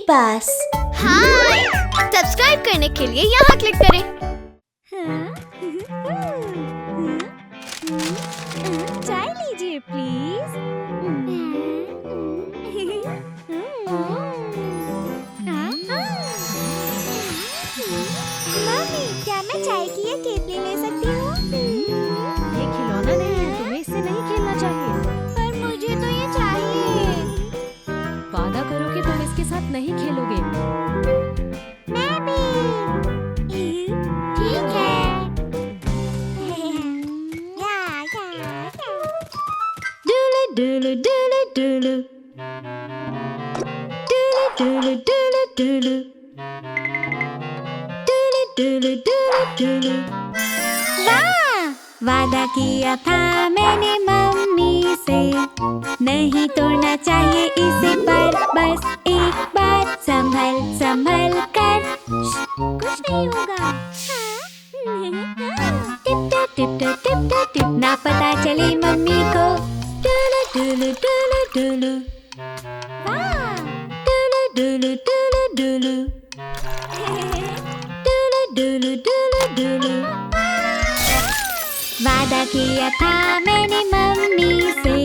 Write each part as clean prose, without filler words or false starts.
पास। हाय, subscribe करने के लिए यहाँ क्लिक करें। चाय लीजिए प्लीज। मम्मी, क्या मैं चाय की ये केतली ले सकती हूँ? ये खिलौना नहीं है, तुम्हें इससे नहीं खेलना चाहिए। पर मुझे तो ये चाहिए। वादा करो कि तुम इसके साथ नहीं खेलोगे। मैं भी। ठीक है। डुलु डुलु डुलु डुलु डुलु डुलु डुलु डुलु डुलु डुलु। वाह! वादा किया था मैंने मम्मी से, नहीं तोड़ना चाहिए इसे, पर बस एक बार संभल संभल कर। कुछ नहीं होगा। टिप टिप टिप टिप, ना पता चले मम्मी को। डुलु डुलु डुलु डुलु। वाह! डुलु डुलु डुलु डुलु डुलु डुलु डुलु। वादा किया था मैंने मम्मी से,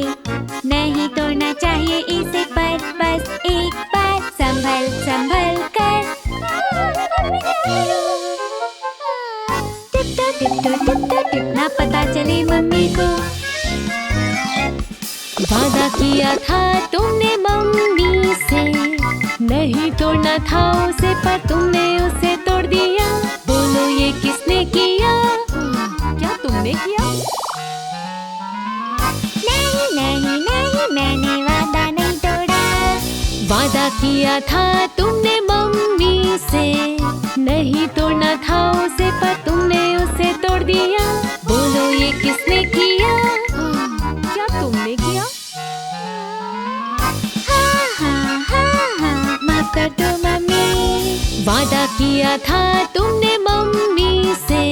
नहीं तोड़ना चाहिए इसे, पर बस एक बार संभल संभल कर। टिप ना पता चले मम्मी को। वादा किया था तुमने मम्मी से, नहीं तोड़ना था उसे, पर तुमने उसे तोड़ दिया। बोलो ये किसने किया? क्या तुमने किया? नहीं नहीं नहीं, मैंने वादा नहीं तोड़ा। वादा किया था तुमने मम्मी से, नहीं तोड़ना था उसे, पर तुमने उसे तोड़ दिया। बोलो ये किसने किया? क्या तुमने किया? हाँ, माफ कर दो मम्मी। वादा किया था तुमने मम्मी से,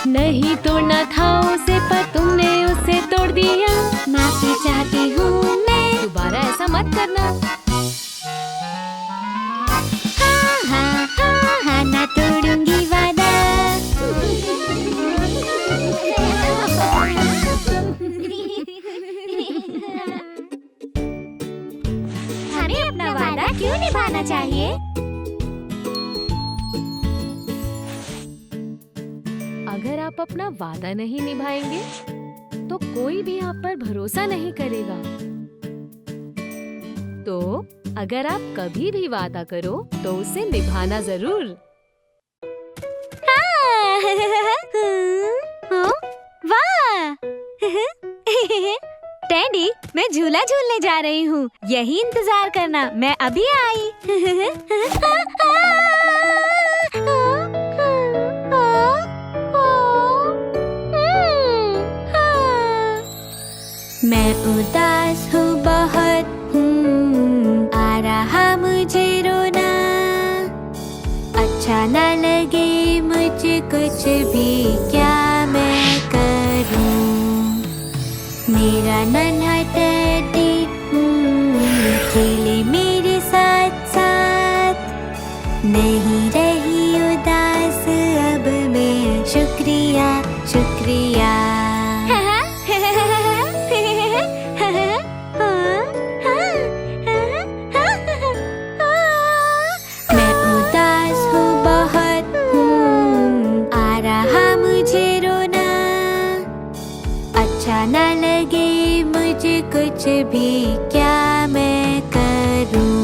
नहीं तोड़ना था उसे, पर तुमने उसे तोड़ दिया। माफी चाहती हूँ मैं। दोबारा ऐसा मत करना। हाँ, ना तोड़ूंगी वादा। हमें अपना वादा क्यों निभाना चाहिए? अगर आप अपना वादा नहीं निभाएंगे तो कोई भी आप पर भरोसा नहीं करेगा। तो अगर आप कभी भी वादा करो तो उसे निभाना जरूर। वाह! टैडी, मैं झूला झूलने जा रही हूँ, यही इंतजार करना, मैं अभी आई। मैं उदास हूँ बहुत, आ रहा मुझे रोना। अच्छा न लगे मुझे कुछ भी, क्या मैं करूँ? मेरा नन्हा टैडी खेले मेरे साथ साथ, नहीं रही उदास अब मैं, शुक्रिया शुक्रिया। मैं उदास हूँ बहुत, आ रहा मुझे रोना। अच्छा न लगे मुझे कुछ भी, क्या मैं करूँ?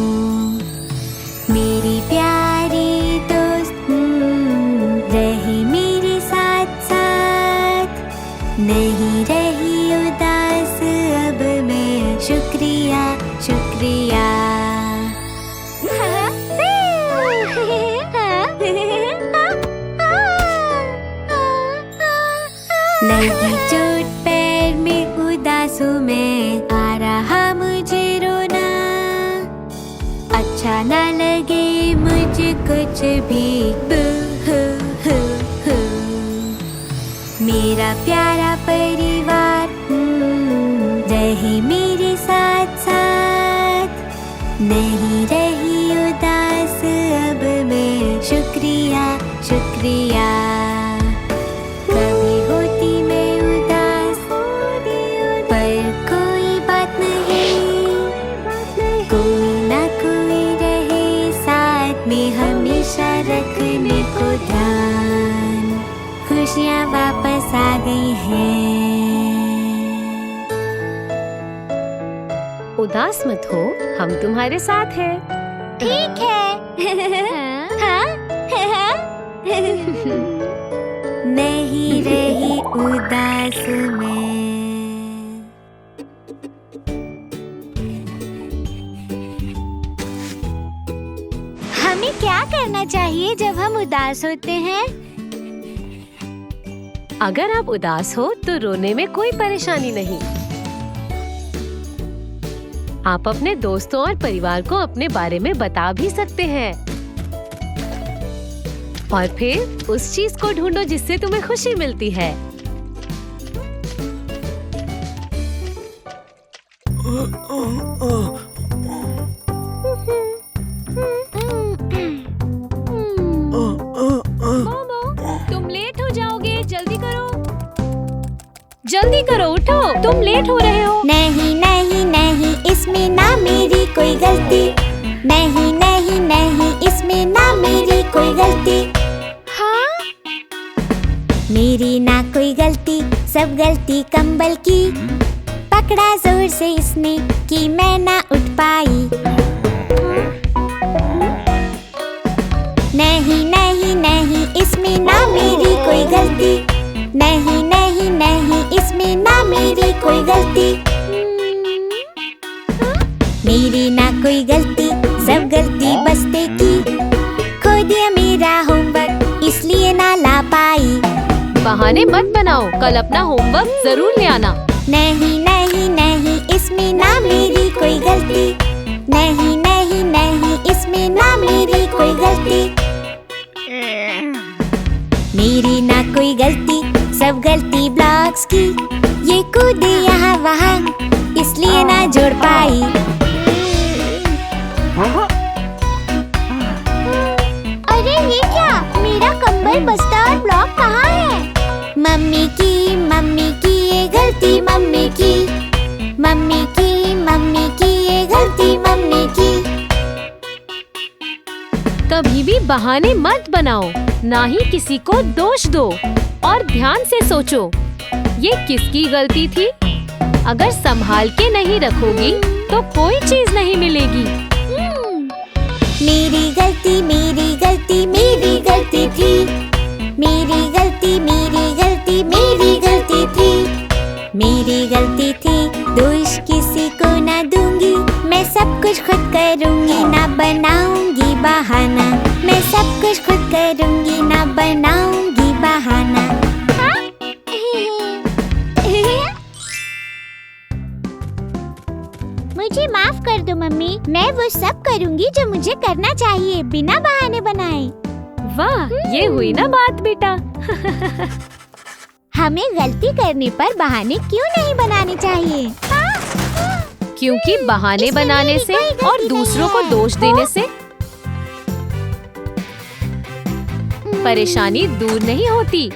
मेरी प्यारी दोस्त रही मेरे साथ साथ, नहीं रही उदास अब मैं, शुक्रिया शुक्रिया। लगी चोट पैर में, उदास हूँ मैं, आ रहा मुझे रोना। अच्छा न लगे मुझे कुछ भी, मेरा प्यारा परिवार रहे मेरे साथ साथ, नहीं रही उदास खुशियाँ वापस आ गई हैं। उदास मत हो, हम तुम्हारे साथ हैं। ठीक है। हाँ? नहीं रही उदास मैं। हमें क्या करना चाहिए जब हम उदास होते हैं? अगर आप उदास हो तो रोने में कोई परेशानी नहीं। आप अपने दोस्तों और परिवार को अपने बारे में बता भी सकते हैं। और फिर उस चीज को ढूंढो जिससे तुम्हें खुशी मिलती है। मोमो, तुम लेट हो जाओगे, जल्दी करो। जल्दी करो, उठो, तुम लेट हो रहे हो। नहीं नहीं नहीं, इसमें ना मेरी कोई गलती। नहीं नहीं नहीं, इसमें ना मेरी कोई गलती। हाँ? मेरी ना कोई गलती, सब गलती कंबल की। पकड़ा जोर से इसने कि मैं ना उठ पाई। नहीं नहीं नहीं, इसमें ना मेरी कोई गलती। नहीं नहीं नहीं, इसमें ना मेरी कोई गलती। मेरी ना कोई गलती, सब गलती बस्ते की। खो दिया मेरा होमवर्क, इसलिए ना ला पाई। बहाने मत बनाओ, कल अपना होमवर्क जरूर ले आना। नहीं नहीं नहीं, इसमें ना मेरी कोई गलती। नहीं नहीं नहीं, इसमें ना मेरी कोई गलती। मेरी ना कोई गलती, सब गलती ब्लॉक्स की। ये कूदे यहाँ वहाँ, इसलिए ना जोड़ पाई। अरे ये क्या, मेरा कंबल बस्ता और ब्लॉक कहाँ है? मम्मी की ये गलती मम्मी की। मम्मी की ये गलती मम्मी की। कभी भी बहाने मत बनाओ, ना ही किसी को दोष दो। और ध्यान से सोचो, ये किसकी गलती थी? अगर संभाल के नहीं रखोगी तो कोई चीज नहीं मिलेगी। मेरी गलती मेरी गलती मेरी गलती थी। मेरी गलती मेरी गलती मेरी गलती थी। मेरी गलती थी, दोष किसी को ना दूंगी। मैं सब कुछ खुद करूंगी, ना बनाऊंगी बहाना। मैं सब कुछ खुद करूंगी, ना बनाऊंगी बहाना। मुझे माफ कर दो मम्मी, मैं वो सब करूंगी जो मुझे करना चाहिए, बिना बहाने बनाए। वाह, ये हुई ना बात बेटा। हमें गलती करने पर बहाने क्यों नहीं बनाने चाहिए? क्योंकि बहाने इसमें बनाने मेरी से कोई गलती और दूसरों को नहीं है। दोष देने से परेशानी दूर नहीं होती।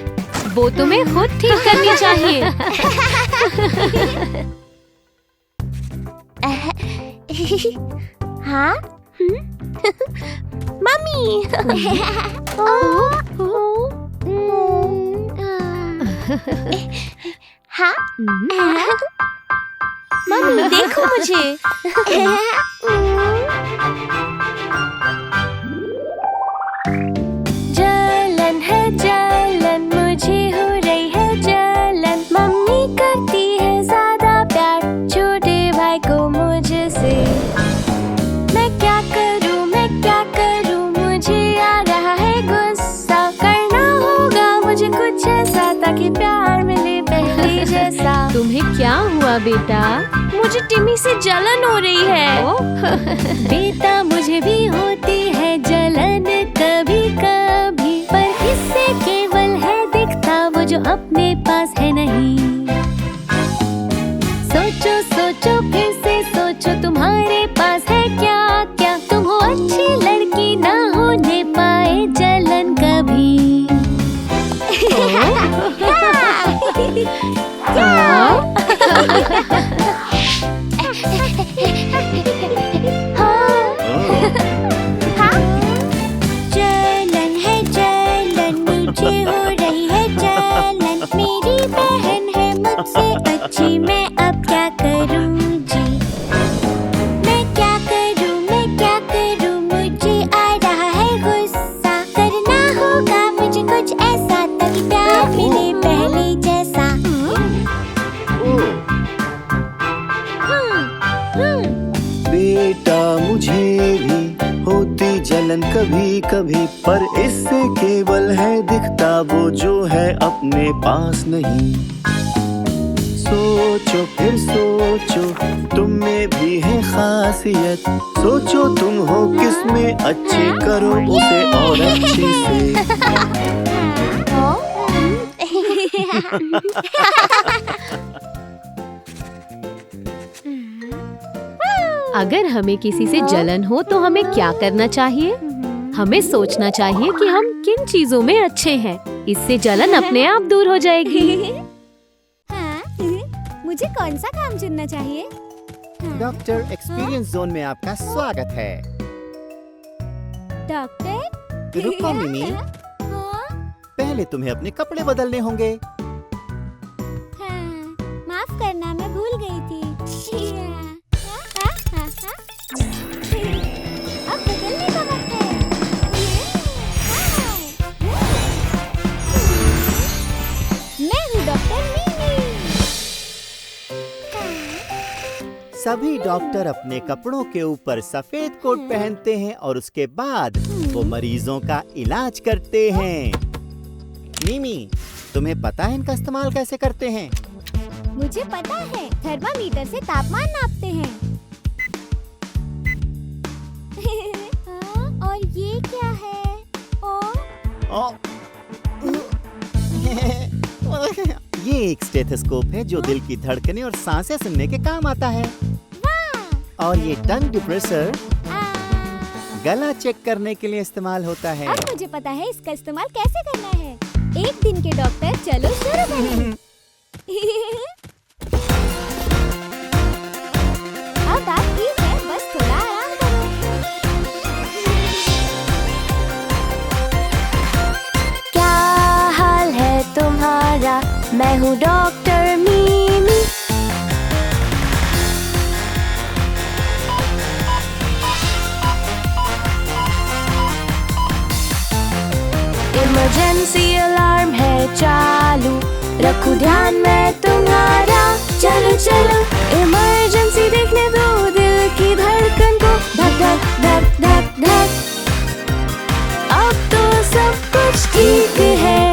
वो तुम्हें खुद ठीक करनी चाहिए। हाँ? मम्मी। हाँ? मम्मी देखो मुझे। जलन है जलन, मुझे हो रही है जलन। मम्मी करती है ज्यादा प्यार छोटे भाई को मुझसे। मैं क्या करूं, मुझे आ रहा है गुस्सा। करना होगा मुझे कुछ ऐसा ताकि प्यार मिले पहले जैसा। तुम्हें क्या हुआ बेटा? मुझे टिमी से जलन हो रही है। बेटा मुझे भी होती है जलन कभी कभी, पर इससे केवल है दिखता वो जो अपने पास है नहीं। सोचो सोचो फिर से सोचो, तुम्हारे पास है क्या क्या? तुम हो अच्छी लड़की, ना होने पाए जलन कभी। जलन है जलन, मुझे हो रही है जलन। होती जलन कभी कभी, पर इससे केवल है दिखता वो जो है अपने पास नहीं। सोचो फिर सोचो, तुम में भी है खासियत, सोचो तुम हो किसमें अच्छे, करो उसे और अच्छे से। अगर हमें किसी से जलन हो तो हमें क्या करना चाहिए? हमें सोचना चाहिए कि हम किन चीजों में अच्छे हैं। इससे जलन अपने आप दूर हो जाएगी। हाँ, मुझे कौन सा काम चुनना चाहिए? डॉक्टर एक्सपीरियंस जोन में आपका स्वागत है। डॉक्टर? रुको मिमी, हाँ? पहले तुम्हें अपने कपड़े बदलने होंगे। हाँ, माफ करना, मैं भूल गई थी। अब बदलने का वक्त है। मैं हूँ डॉक्टर मिमी। सभी डॉक्टर अपने कपड़ों के ऊपर सफेद कोट पहनते हैं और उसके बाद वो मरीजों का इलाज करते हैं। मिमी, तुम्हें पता है इनका इस्तेमाल कैसे करते हैं? मुझे पता है, थर्मामीटर से तापमान नापते हैं। हाँ, और ये क्या है? ये एक स्टेथोस्कोप है जो दिल की धड़कनें और सांसें सुनने के काम आता है। और ये टंग डिप्रेसर गला चेक करने के लिए इस्तेमाल होता है। अब मुझे पता है इसका इस्तेमाल कैसे करना है। एक दिन के डॉक्टर, चलो शुरू करें। अब आप ठीक है, बस थोड़ा आराम करो। क्या हाल है तुम्हारा? मैं हूँ डॉक्टर मिमी। इमरजेंसी अलार्म है चालू, रखूं ध्यान में तुम्हारा। चलो चलो इमरजेंसी देखने दो, दिल की धड़कन को धक धक धक धक धक। अब तो सब कुछ ठीक है।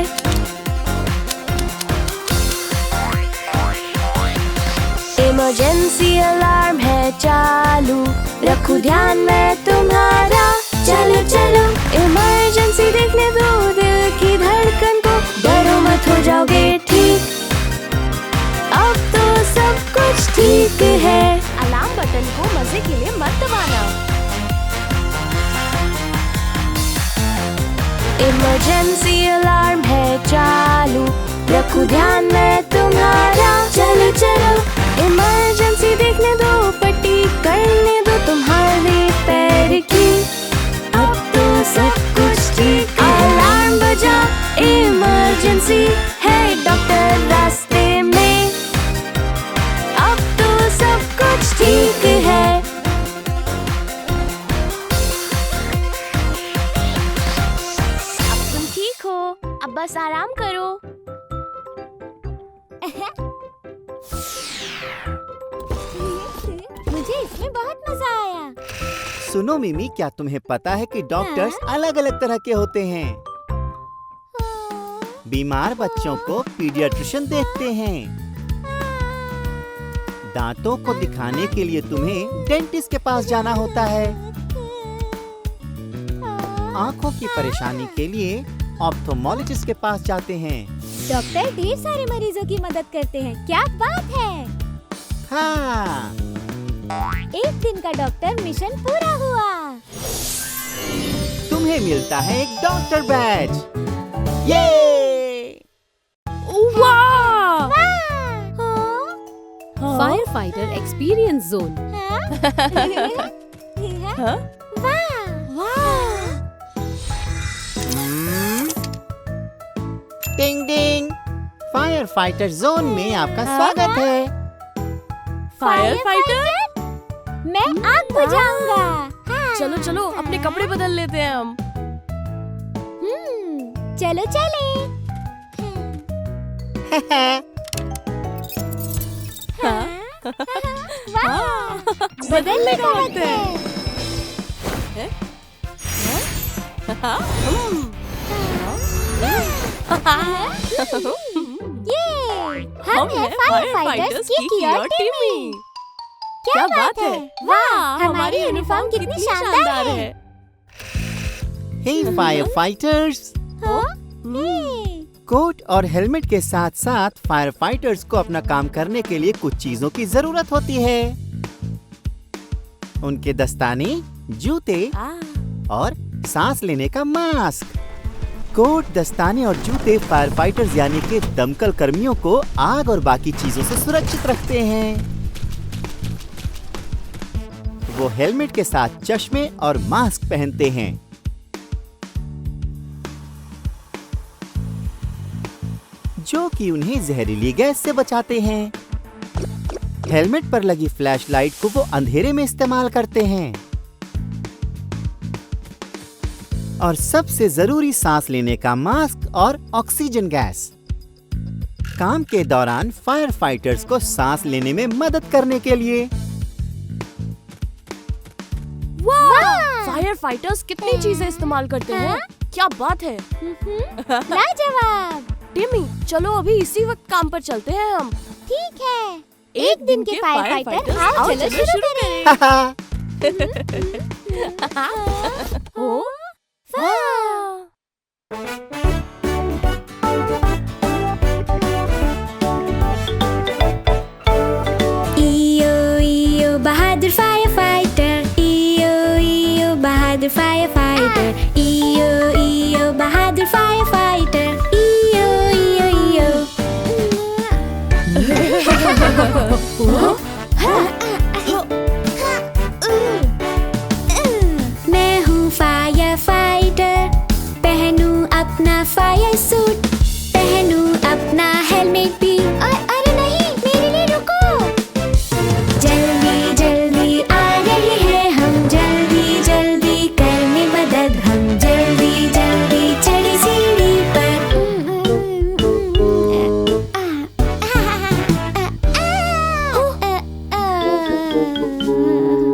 इमरजेंसी अलार्म है चालू, रखूं ध्यान में तुम्हारा। चलो चलो इमरजेंसी देखने दो, दिल की धड़कन को, डरो मत, हो जाओगे ठीक। अब तो सब कुछ ठीक है। अलार्म बटन को मजे के लिए मत दबाना। इमरजेंसी अलार्म है चालू, रखूं ध्यान में तुम्हारा। चलो चलो इमरजेंसी देखने दो, पट्टी करने दो तुम्हारे पैर की। अब तो सब कुछ ठीक है। अलार्म बजा, इमरजेंसी है डॉक्टर रास्ते में। अब तो सब कुछ ठीक है। अब तुम ठीक हो, अब बस आराम करो। मुझे इसमें बहुत मजा आया। सुनो मिमी, क्या तुम्हें पता है कि डॉक्टर्स अलग अलग तरह के होते हैं? बीमार बच्चों को पीडियाट्रिशियन देखते हैं। दांतों को दिखाने के लिए तुम्हें डेंटिस्ट के पास जाना होता है। आंखों की परेशानी के लिए ऑप्थोमोलॉजिस्ट के पास जाते हैं। डॉक्टर ढेर सारे मरीजों की मदद करते हैं। क्या बात है। हाँ, एक दिन का डॉक्टर मिशन पूरा हुआ। तुम्हें मिलता है एक डॉक्टर बैज। ये वाह! हाँ? Fire fighter experience zone. हाँ? वाह! वाह! टिंग टिंग, फायर फाइटर जोन में आपका स्वागत है। Fire fighter? मैं आग बुझाऊंगा। हाँ। चलो चलो अपने कपड़े बदल लेते हैं हम। चलो चले। हाँ, बदलने का वक्त है। हम हैं फायर फाइटर्स की और टिमी। क्या बात है, वाह, हमारी यूनिफॉर्म कितनी शानदार है। हे फायर फाइटर्स, कोट और हेलमेट के साथ साथ फायर फाइटर्स को अपना काम करने के लिए कुछ चीजों की जरूरत होती है। उनके दस्ताने, जूते और सांस लेने का मास्क। कोट, दस्ताने और जूते फायर फाइटर्स यानी के दमकल कर्मियों को आग और बाकी चीजों से सुरक्षित रखते हैं। वो हेलमेट के साथ चश्मे और मास्क पहनते हैं, जो कि उन्हें जहरीली गैस से बचाते हैं। हेलमेट पर लगी फ्लैशलाइट को वो अंधेरे में इस्तेमाल करते हैं। और सबसे जरूरी सांस लेने का मास्क और ऑक्सीजन गैस। काम के दौरान फायर फाइटर्स को सांस लेने में मदद करने के लिए। फायर फाइटर्स कितनी चीजें इस्तेमाल करते हैं, क्या बात है। लाजवाब। टिमी, चलो अभी इसी वक्त काम पर चलते हैं हम। ठीक है, एक दिन के फायर फाइटर, आओ चलो शुरू करें। ओ, ईयो ईयो बहादुर फायर फाइटर, ईयो ईयो बहादुर फायर फाइटर, ईयो ईयो बहादुर फायर फाइटर, ईयो ईयो ईयो। मैं हूँ फायर फाइटर, पहनूं अपना फायर सूट, पहनूं अपना हेलमेट भी। अरे नहीं, मेरे लिए रुको। जल्दी जल्दी आ रही है हम, जल्दी जल्दी करने मदद हम, जल्दी जल्दी चढ़े सीढ़ी पर।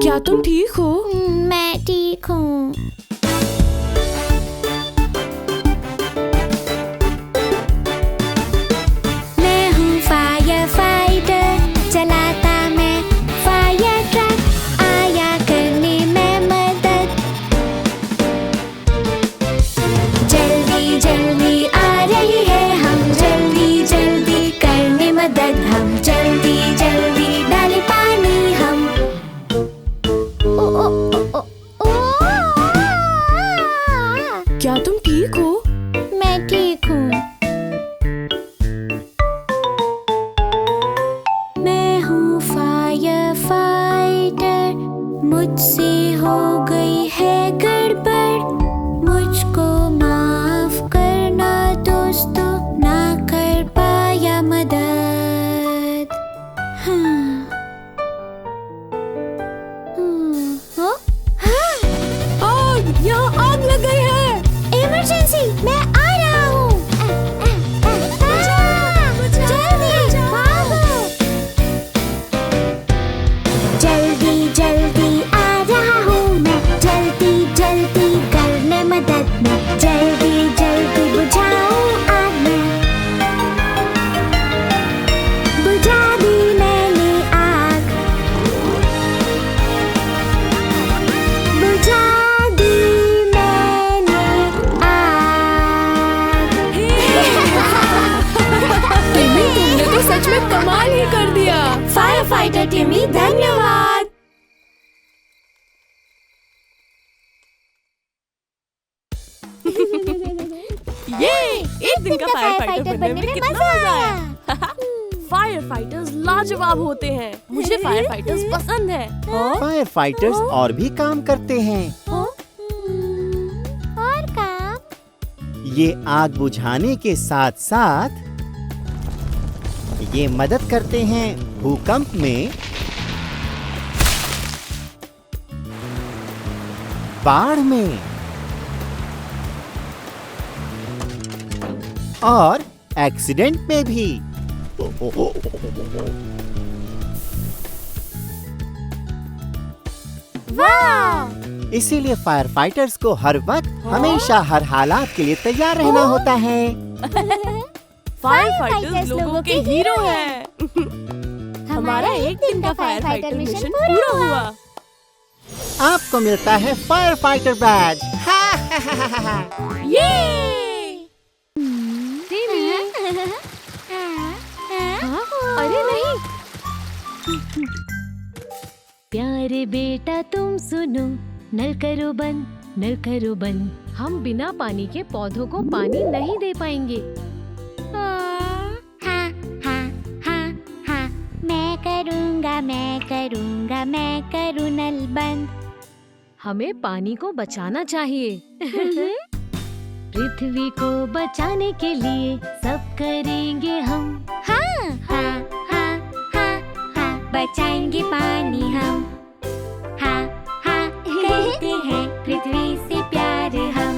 क्या तुम ठीक हो? मैं ठीक हूँ। मैं हूँ फायर फाइटर, चलाता मैं फायर ट्रक, आया करने में मदद। जल्दी जल्दी आ रही है हम, जल्दी जल्दी करने मदद हम, जल्दी जल्दी डाले पानी हम। क्या तुम ठीक हो? मैं ठीक हूँ। मैं हूँ फायर फाइटर, मुझसे हो गई है गड़बड़, मुझको माफ करना दोस्तों, ना कर पाया मदद। आग, यहाँ आग लग गई है। इमरजेंसी, मैं आ रहा हूँ। जल्दी भागो। जल्दी जल्दी आ रहा हूँ मैं, जल्दी जल्दी करने मदद में, जल्दी जल्दी बुझाऊँ आग में। बुझा दी मैंने आग, बुझा दी मैंने आग। टिमी, तुमने तो सच में कमाल ही कर दिया। फायर फाइटर टिमी, धन्यवाद। ये एक दिन का फायर फाइटर बनने में कितना मजा आया। फायर फाइटर्स लाजवाब होते हैं, मुझे फायर फाइटर्स पसंद है। फायर फाइटर्स और भी काम करते हैं। और काम? ये आग बुझाने के साथ साथ ये मदद करते हैं भूकंप में, बाढ़ में और एक्सीडेंट में भी। वाह! इसीलिए फायर फाइटर्स को हर वक्त हमेशा हर हालात के लिए तैयार रहना होता है। फायर फाइटर्स लोगों के हीरो हैं। हमारा एक दिन का फायर फाइटर मिशन पूरा हुआ। आपको मिलता है फायर फाइटर बैज। ये अरे नहीं। प्यारे बेटा तुम सुनो, नल करो बंद, नल करो बंद। हम बिना पानी के पौधों को पानी नहीं दे पाएंगे। मैं करूँ नल बंद। हमें पानी को बचाना चाहिए। पृथ्वी को बचाने के लिए सब करेंगे हम। बचाएंगे पानी हम। करते हैं पृथ्वी से प्यार हम।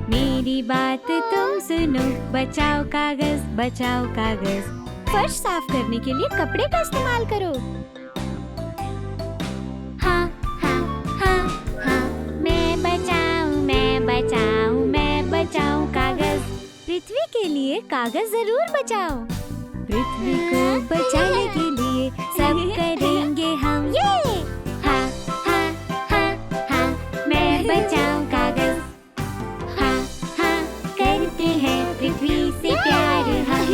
मेरी बात तुम सुनो, बचाओ कागज, बचाओ कागज। फर्श साफ करने के लिए कपड़े का इस्तेमाल करो। मैं बचाऊं कागज। पृथ्वी के लिए कागज जरूर बचाओ। पृथ्वी को बचाने के लिए सब करेंगे हम। मैं बचाऊं कागज। करते हैं पृथ्वी से प्यार हम।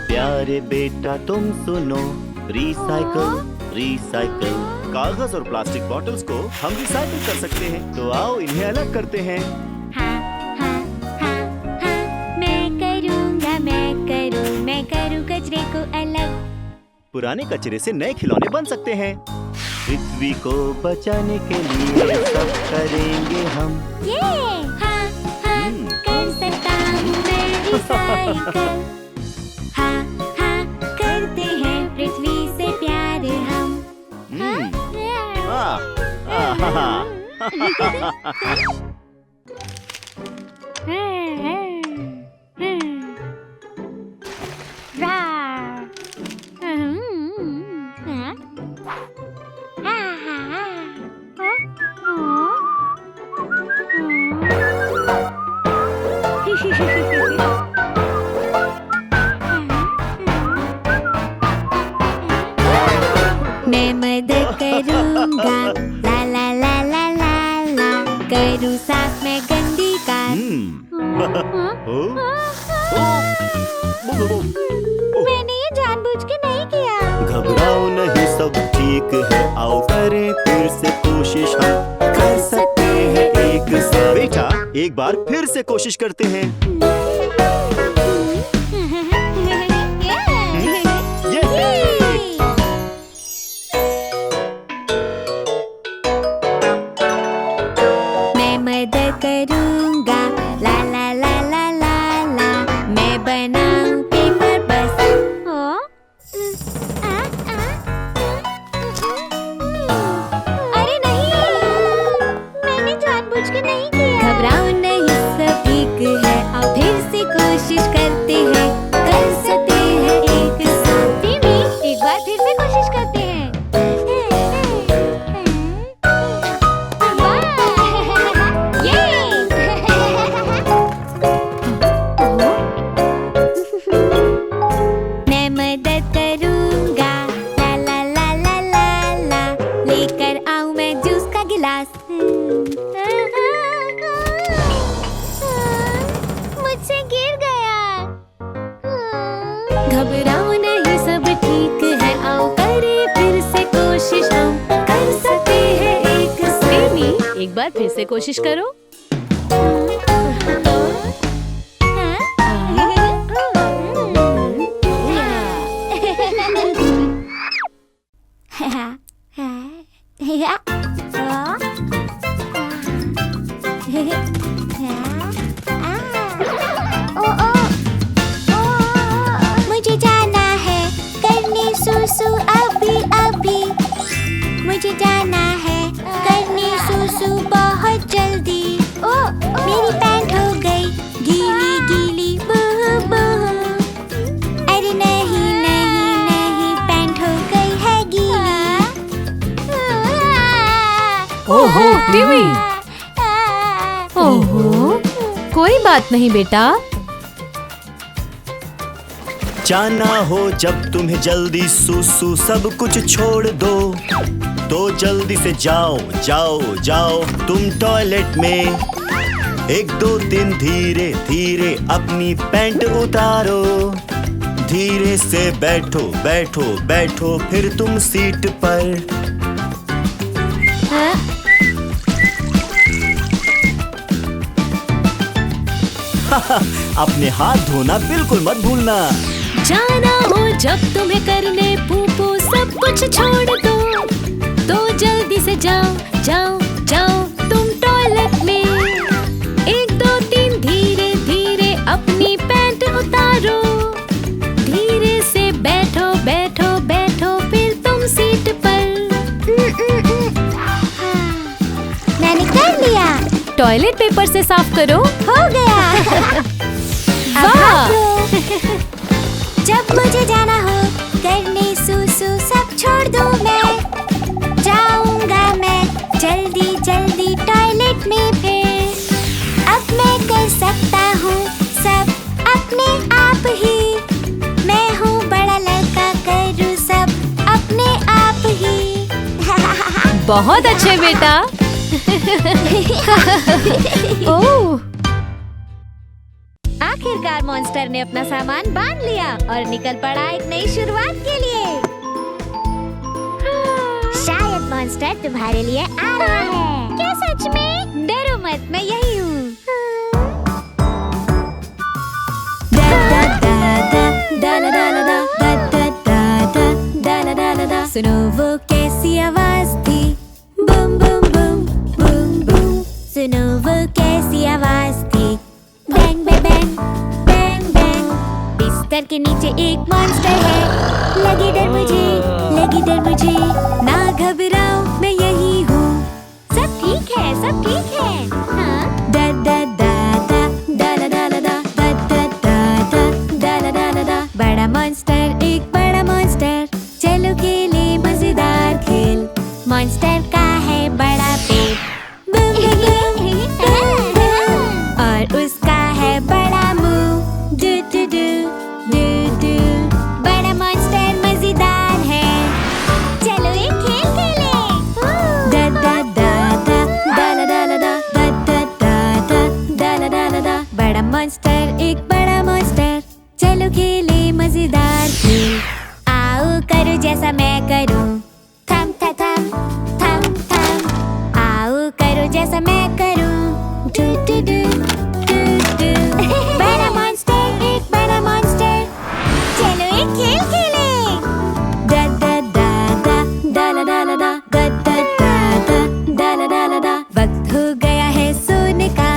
प्यारे बेटा तुम सुनो, रिसाइकल रिसाइकल। कागज और प्लास्टिक बॉटल्स को हम रिसाइकिल कर सकते हैं, तो आओ इन्हें अलग करते हैं। मैं करूँ कचरे को अलग। पुराने कचरे से नए खिलौने बन सकते हैं। पृथ्वी को बचाने के लिए सब करेंगे हम। कर सकता हूँ मैं रिसाइकल। करते हैं पृथ्वी से प्यार हम। मैं मदद करूँगा, ला ला ला ला ला ला। करूँ साफ मैं गंदी कार। मैंने ये जानबूझ के नहीं किया। घबराओ नहीं, सब ठीक है। आओ करें फिर से कोशिश, हम कर सकते हैं एक साथ। बेटा एक बार फिर से कोशिश करते हैं। मैं मदद करूँगा, ला ला ला ला ला ला। मैं बनाऊँ पेपर बस। अरे नहीं, मैंने जानबूझ के नहीं किया। घबराओ नहीं, सब ठीक है। अब फिर से कोशिश करते हैं, कर सकते हैं एक साथ। एक बार फिर से कोशिश करते हैं। मैं मदद करूँगा, ला ला ला ला ला ला। लेकर आऊँ मैं जूस का गिलास। मुझसे गिर गया। घबराओ नहीं, सब ठीक है। आओ करें फिर से कोशिश, हम कर सकते हैं एक साथ। एक बार फिर से कोशिश करो। मुझे जाना है करने सुसु अभी अभी। मुझे जाना है करने सुसु ओहो, कोई बात नहीं बेटा। जाना हो जब तुम्हें जल्दी सुसु सब कुछ छोड़ दो, तो जल्दी से जाओ जाओ जाओ तुम टॉयलेट में। 1 2 3 धीरे धीरे अपनी पैंट उतारो, धीरे से बैठो बैठो बैठो फिर तुम सीट पर। अपने हाथ धोना बिल्कुल मत भूलना। जाना हो जब तुम्हें करने पूपू सब कुछ छोड़ दो, तो जल्दी से जाओ जाओ जाओ तुम टॉयलेट में। 1 2 3 धीरे धीरे अपनी पैंट उतारो, धीरे से बैठो बैठो बैठो फिर तुम सीट पर। मैंने कर लिया। टॉयलेट पेपर से साफ करो। हो गया। वाह! जब मुझे जाना हो करने सुसु सब छोड़ दूं मैं, जाऊंगा मैं जल्दी जल्दी टॉयलेट में फिर। अब मैं कर सकता हूँ सब अपने आप ही, मैं हूँ बड़ा लड़का करूँ सब अपने आप ही। बहुत अच्छे बेटा। ओह! आखिरकार मॉन्स्टर ने अपना सामान बांध लिया और निकल पड़ा एक नई शुरुआत के लिए। शायद मॉन्स्टर तुम्हारे लिए आ रहा है। क्या सच में? डरो मत, मैं यही हूँ। सुनो वो कैसी आवाज थी, boom boom boom boom boom. सुनो वो कैसी आवाज थी, bang bang bang bang bang. बिस्तर के नीचे एक मॉन्स्टर है, लगी डर मुझे, ना घबराओ मैं यही हूँ। सब ठीक है, सब ठीक है। हाँ? दा दा दा दा दा ला दा ला दा दा दा दा दा दा ला दा ला दा। बड़ा मॉन्स्टर, एक बड़ा मॉन्स्टर, चलो खेले मजेदार खेल। मॉन्स्टर का है बड़ा पेट, बूम बूम बूम बूम, और उसका है बड़ा मुंह, do do do do do. बड़ा मॉन्स्टर मजेदार है, चलो एक खेल खेले। दा दा दा दा दा ला दा ला दा दा दा दा दा दा ला दा ला दा। बड़ा मॉन्स्टर, एक बड़ा मॉन्स्टर, चलो खेले मजेदार खेल। आओ करो जैसा मैं करूं, थम था थम थम थम। आओ करो जैसा मैं करूं, do do do do do. बड़ा मॉन्स्टर, एक बड़ा मॉन्स्टर, चलो एक खेल खेले। दा दा दा दा दा ला दा ला दा दा दा दा दा दा ला दा ला दा। वक्त हो गया है सोने का,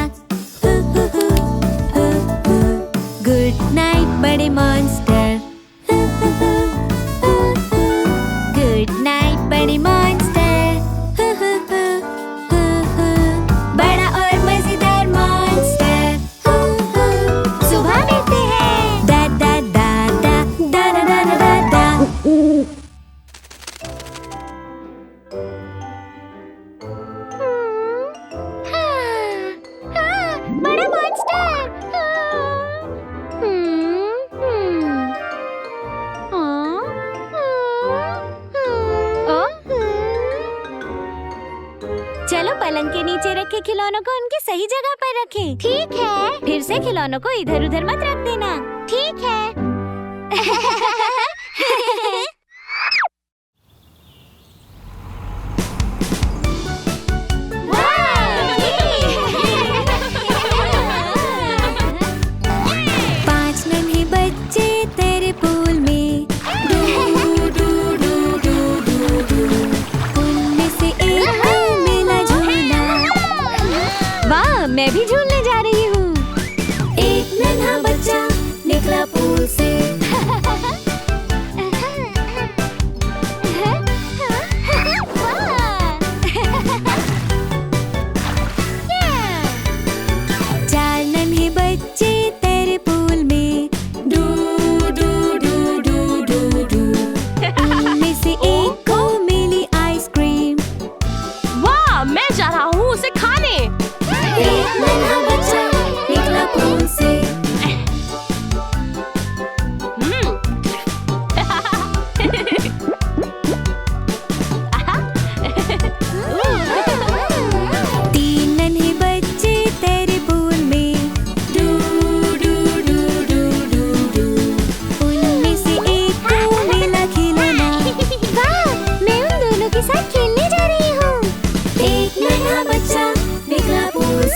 गुड नाइट बड़े मॉन्स्टर। गुड नाइट बड़े मॉन्स्टर। बड़ा और मजेदार मॉन्स्टर। सुबह मिलते हैं। दा दा दा दा दा दा दा दा दा दा। बड़ा मॉन्स्टर। चलो पलंग के नीचे रखे खिलौनों को उनकी सही जगह पर रखें। ठीक है। फिर से खिलौनों को इधर उधर मत रख देना। ठीक है। पांच नन्हे बच्चे तेरे पूल में, do do do do do do. उनमें से एक मिला झूला। वाह, मैं भी झूलने जा रही हूँ। एक नन्हा बच्चा निकला पूल से। चार नन्हे बच्चे तेरे पूल में, do do do do do do. उनमें से एक को मिली आइसक्रीम। वाह, मैं जा रहा हूँ उसे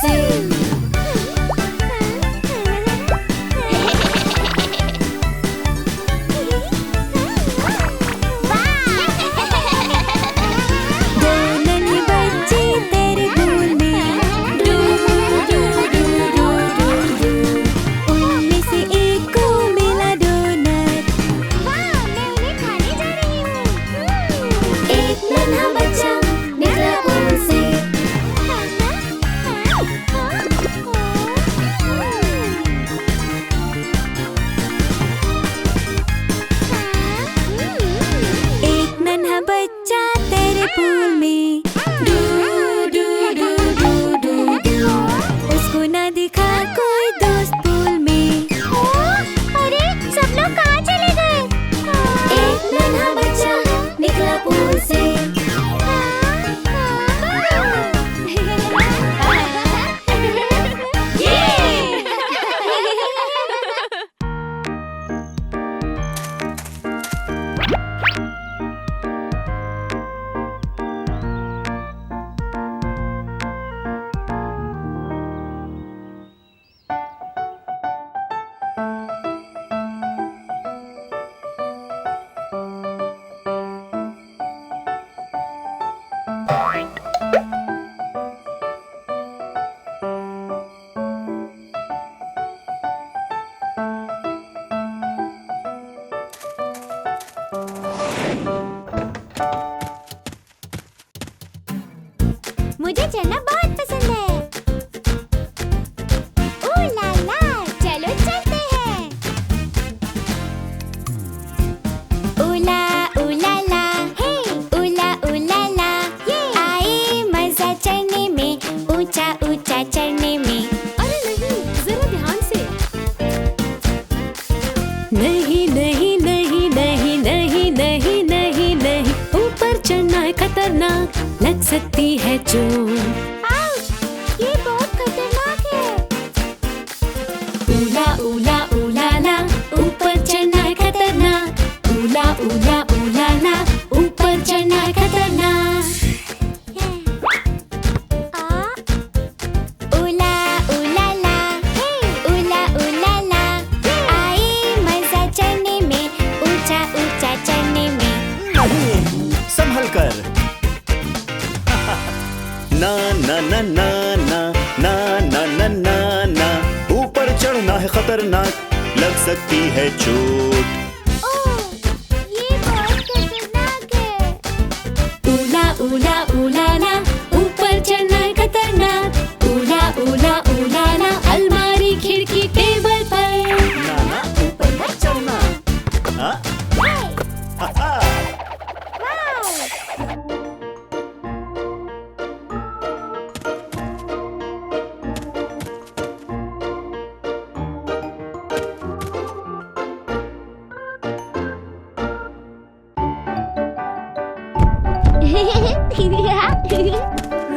से। दो नन्हे बच्चे तेरे पूल में do do do do do do. उनमें से एक को मिला डोनट। वाह, मैं उन्हें खाने जा रही हूँ। एक नन्हा बच्चा निकला पूल से। एक नन्हा बच्चा तेरे पूल में do do do do do do. उसको ना दिखा कोई दोस्त पूल में। अरे सब लोग कहाँ चले गए? एक नन्हा बच्चा निकला पूल से। मुझे चलना बहुत पसंद है। ओ ला ला, चलो चलते हैं। उला उला ला, हे उला उला ला, ये आए मजा चढ़ने में, ऊंचा ऊंचा चढ़ने में। अरे नहीं, जरा ध्यान से। नहीं नहीं नहीं नहीं नहीं नहीं नहीं नहीं, ऊपर चढ़ना है खतरनाक, लग सकती है चोट। आउच, ये बहुत खतरनाक है। उला उला उला ला, ऊपर चढ़ना है खतरनाक। उला उला उला ला, ऊपर चढ़ना है खतरनाक। उला उला ला, हे उला उला ला, आए मजा चढ़ने में, ऊंचा ऊंचा चढ़ने में। संभल कर। ना ना ना ना ना ना ना ना ना ना, ऊपर चढ़ना है खतरनाक, लग सकती है चोट। ओह, ये बहुत खतरनाक है। उला उला उला ला, ऊपर चढ़ना है खतरनाक। उला उला उला ला, अलमारी खिड़की टेबल पर। ना ना, ऊपर मत चढ़ना। हाँ? हा, हा।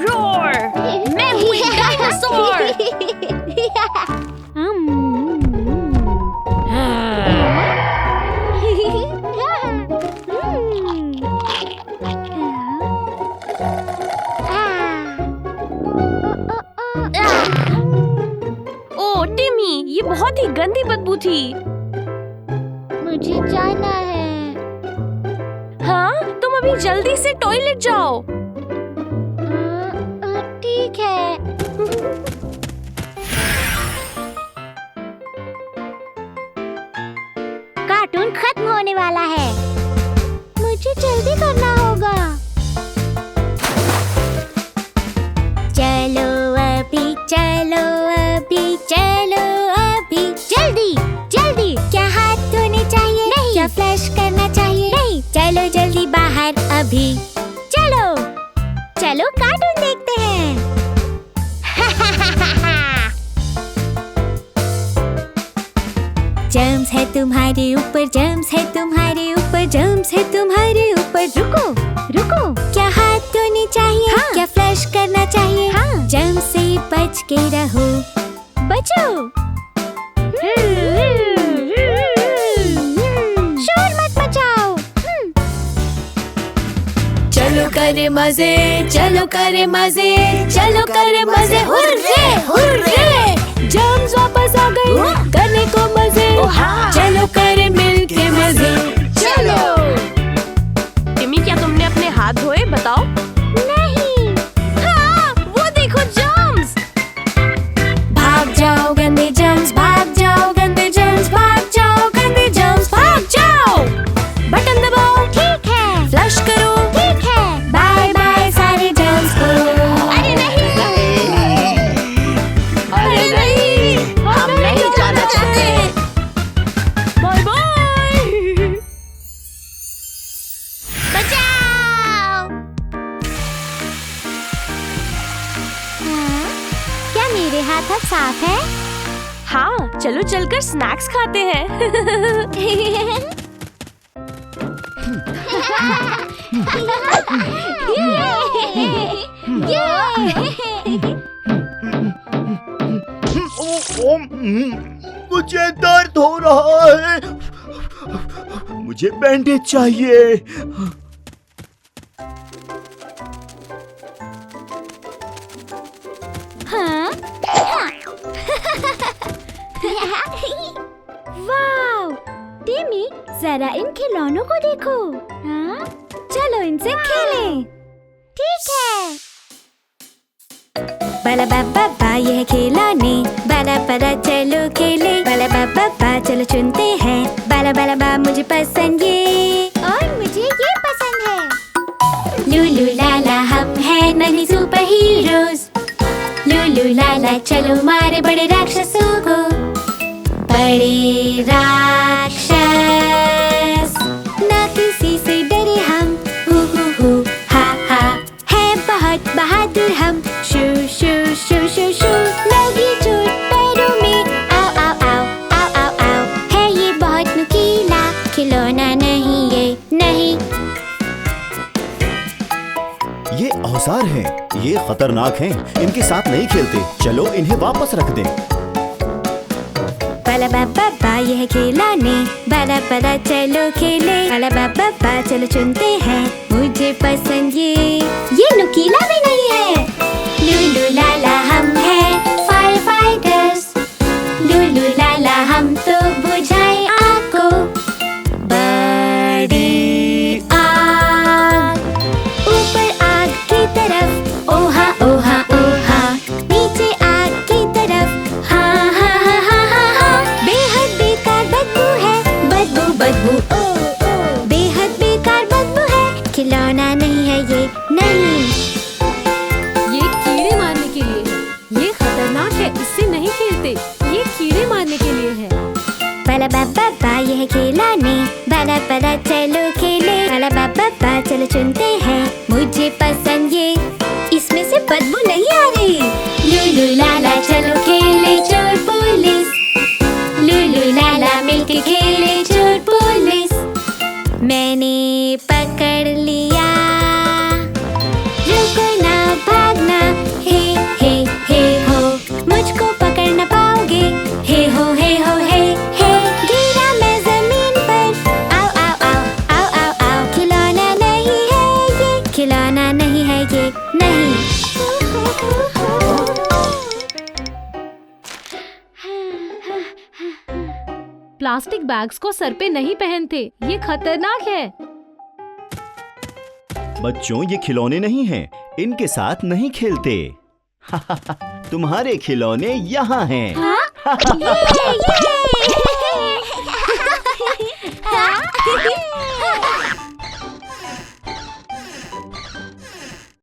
रोर, मैं हूँ एक डायनासोर। ओ टिमी, ये बहुत ही गंदी बदबू थी। मुझे जाना है। हाँ, तुम अभी जल्दी से टॉयलेट जाओ। ठीक है। कार्टून खत्म होने वाला है। मुझे जल्दी करना होगा। चलो अभी, चलो अभी, चलो अभी, जल्दी जल्दी। क्या हाथ धोने चाहिए? नहीं। क्या फ्लश करना चाहिए? नहीं। चलो जल्दी बाहर अभी। चलो चलो कार्टून देखते हैं। जर्म्स है तुम्हारे ऊपर, जर्म्स है तुम्हारे ऊपर, जर्म्स है तुम्हारे ऊपर। रुको रुको, क्या हाथ धोने चाहिए? हाँ। क्या फ्लश करना चाहिए? हाँ। जर्म्स से बच के रहो, बचो। शोर मत मचाओ। चलो करे मजे, चलो करे मजे, चलो करे मजे, हुर्रे! मेरे हाथ अब साफ है। हाँ, चलो चलकर स्नैक्स खाते हैं। मुझे दर्द हो रहा है। मुझे बैंडेज चाहिए। हाँ? वाव! टिमी, जरा इन खिलौनों को देखो। हाँ? चलो इनसे खेलें। ठीक है। बाला बाबा बा ये खिलौने, बाला बाला चलो खेले। बाला बाबा बा चलो चुनते हैं। बाला बाला बा मुझे पसंद ये, और मुझे ये पसंद है। लूलू लाला हम हैं नन्ही सुपर हीरोज। लूलू लाला चलो मारे बड़े राक्षसों को। बड़े राक्षस ना किसी से डरे हम। हु हा हा है बहुत बहादुर हम। शू शू शू शू शू लगी चोट पैरों में। आओ आओ आओ आओ आओ आओ है ये बहुत नुकीला खिलौना नहीं ये नहीं। ये औजार हैं, ये खतरनाक हैं। इनके साथ नहीं खेलते। चलो इन्हें वापस रख दें। बाला बाबा बा ये खिलौने, बाला बाला चलो खेले। बाला बाबा बा चलो चुनते हैं। मुझे पसंद ये नुकीला भी नहीं है। लूलू लाला हम हैं फायर फाइटर्स। लूलू लाला हम तो बुझाए आग को। बड़ी आग ऊपर आग की तरफ। ओहा ओहा ओहा नीचे आग की तरफ। हाँ हाँ हाँ हाँ हाँ हाँ बेहद बेकार बदबू है। बदबू बदबू ओ बेहद बेकार बदबू है। खिलौना नहीं है ये नहीं। ये कीड़े मारने के लिए है। ये खतरनाक है, इससे नहीं खेलते। ये कीड़े मारने के लिए है। बाला बाबा बा ये खिलौने, बाला बाला चलो खेले। बाला बाबा बा चलो चुनते हैं। मुझे पसंद ये, इसमें से बदबू नहीं आ रही। लूलू लाला चलो खेले चोर पुलिस। लूलू लाला मिलके खेले चोर पुलिस। मैंने पकड़ लिया, रुको ना भागना। हे हो मुझको पकड़ ना पाओगे। हे हो हे गिरा मैं जमीन पर। आओ आओ आओ आओ आओ आओ खिलौना नहीं है ये। खिलौना नहीं है ये नहीं। प्लास्टिक बैग्स को सर पे नहीं पहनते, ये खतरनाक है। बच्चों, ये खिलौने नहीं हैं। इनके साथ नहीं खेलते। तुम्हारे खिलौने यहाँ हैं।